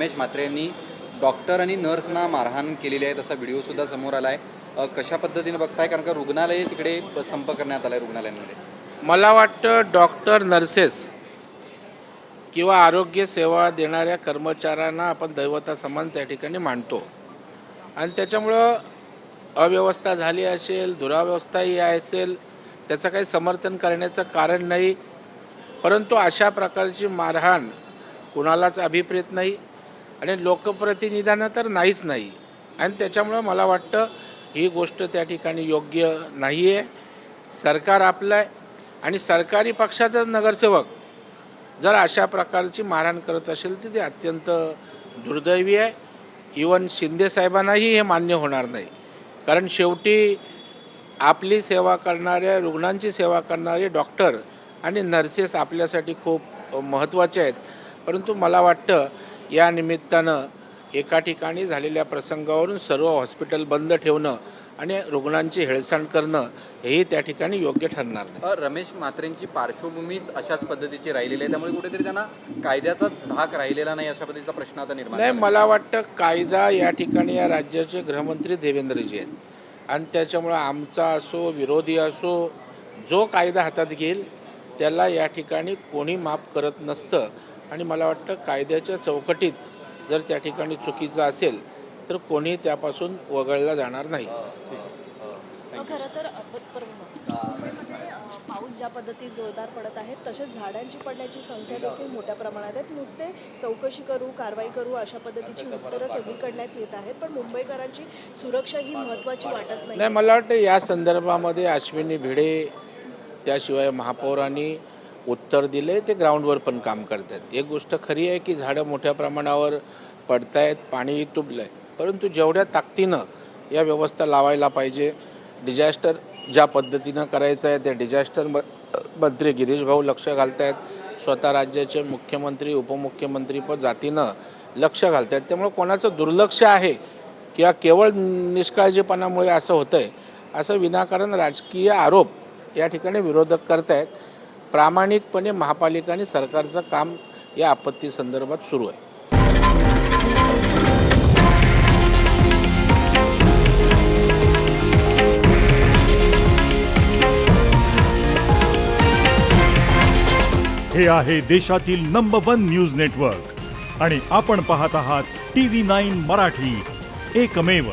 रमेश म्हात्रे यांनी डॉक्टर आणि नर्सना मारहाण केलेली आहे, तसा व्हिडिओसुद्धा समोर आला आहे. कशा पद्धतीने बघताय, कारण का रुग्णालय तिकडे संप करण्यात आला आहे रुग्णालयांमध्ये? मला वाटतं डॉक्टर नर्सेस किंवा आरोग्य सेवा देणाऱ्या कर्मचाऱ्यांना आपण दैवतासमान त्या ठिकाणी मानतो आणि त्याच्यामुळं अव्यवस्था झाली असेल, दुरावस्थाही असेल, त्याचं काही समर्थन करण्याचं कारण नाही. परंतु अशा प्रकारची मारहाण कुणालाच अभिप्रेत नाही आणि लोकप्रतिनिधींना तर नाहीच नाही. आणि त्याच्यामुळं मला वाटतं ही गोष्ट त्या ठिकाणी योग्य नाही आहे. सरकार आपलं आहे आणि सरकारी पक्षाचाच नगरसेवक जर अशा प्रकारची मारहाण करत असेल तर ते अत्यंत दुर्दैवी आहे. इवन शिंदे साहेबांनाही हे मान्य होणार नाही, कारण शेवटी आपली सेवा करणाऱ्या, रुग्णांची सेवा करणारे डॉक्टर आणि नर्सेस आपल्यासाठी खूप महत्त्वाचे आहेत. परंतु मला वाटतं या निमित्तानं एका ठिकाणी झालेल्या प्रसंगावरून सर्व हॉस्पिटल बंद ठेवणं आणि रुग्णांची हेळसांड करणं हेही त्या ठिकाणी योग्य ठरणार नाही. रमेश म्हात्रेंची पार्श्वभूमीच अशाच पद्धतीची राहिलेली आहे, त्यामुळे कुठेतरी त्यांना कायद्याचाच धाक राहिलेला नाही अशा पद्धतीचा प्रश्न आता निर्माण नाही. मला वाटतं कायदा या ठिकाणी या राज्याचे गृहमंत्री देवेंद्रजी आहेत आणि त्याच्यामुळं आमचा असो विरोधी असो जो कायदा हातात घेईल त्याला या ठिकाणी कोणी माफ करत नसतं. आणि मला वाटतं कायद्याच्या चौकटीत जर त्या ठिकाणी चुकीचं असेल तर कोणी त्यापासून वगळला जाणार नाही. खरं तर मुंबईमध्ये पाऊस ज्या पद्धतीत जोरदार पडत आहे तसेच झाडांची पडण्याची संख्या देखील मोठ्या प्रमाणात आहे. नुसते चौकशी करू, कारवाई करू अशा पद्धतीची उत्तरं सगळीकडण्याच येत आहेत, पण मुंबईकरांची सुरक्षा ही महत्त्वाची वाटत नाही. मला वाटतं या संदर्भामध्ये अश्विनी भिडे त्याशिवाय महापौरांनी उत्तर दिले, ते ग्राउंडवर पण काम करतात. एक गोष्ट खरी आहे की झाडं मोठ्या प्रमाणावर पडत आहेत, पाणीही तुंबलं आहे, परंतु जेवढ्या ताकदीनं या व्यवस्था लावायला पाहिजे, डिझास्टर ज्या पद्धतीनं करायचं आहे त्या डिझास्टर मंत्री गिरीश भाऊ लक्ष घालत आहेत, स्वतः राज्याचे मुख्यमंत्री उपमुख्यमंत्री पण जातीनं लक्ष घालत आहेत. त्यामुळे कोणाचं दुर्लक्ष आहे किंवा केवळ निष्काळजीपणामुळे असं होतं आहे असं विनाकारण राजकीय आरोप या ठिकाणी विरोधक करत आहेत. प्रामाणिकपणे महापालिका आणि सरकारचं काम या आपत्ती संदर्भात सुरू आहे. हे आहे देशातील नंबर 1 न्यूज नेटवर्क आणि आपण पाहत आहात TV9 मराठी, एकमेव.